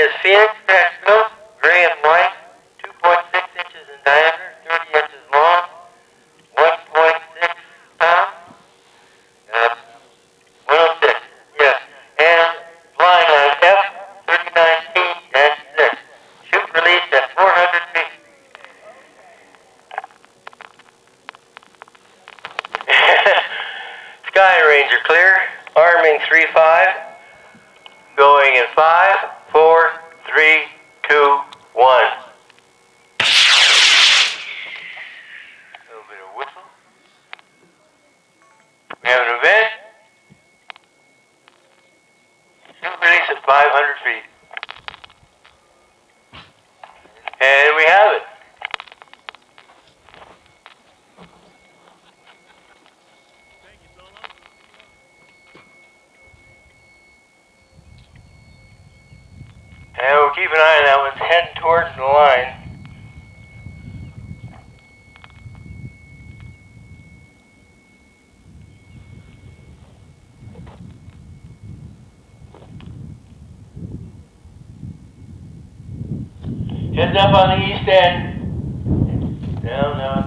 is Phoenix Nashville, gray and white, 2.6 inches in diameter, 30 inches long, 1.6 pounds, 106, yes, and flying on F-3019-6, chute release at 400 feet. Sky Ranger clear, arming 3-5, going in 5, 4, 3, 2, 1. A little bit of whistle. We have an event. Chute release at 500 feet. And we have it. And we'll keep an eye on that one. It's heading towards the line. Heads up on the east end. Down, down.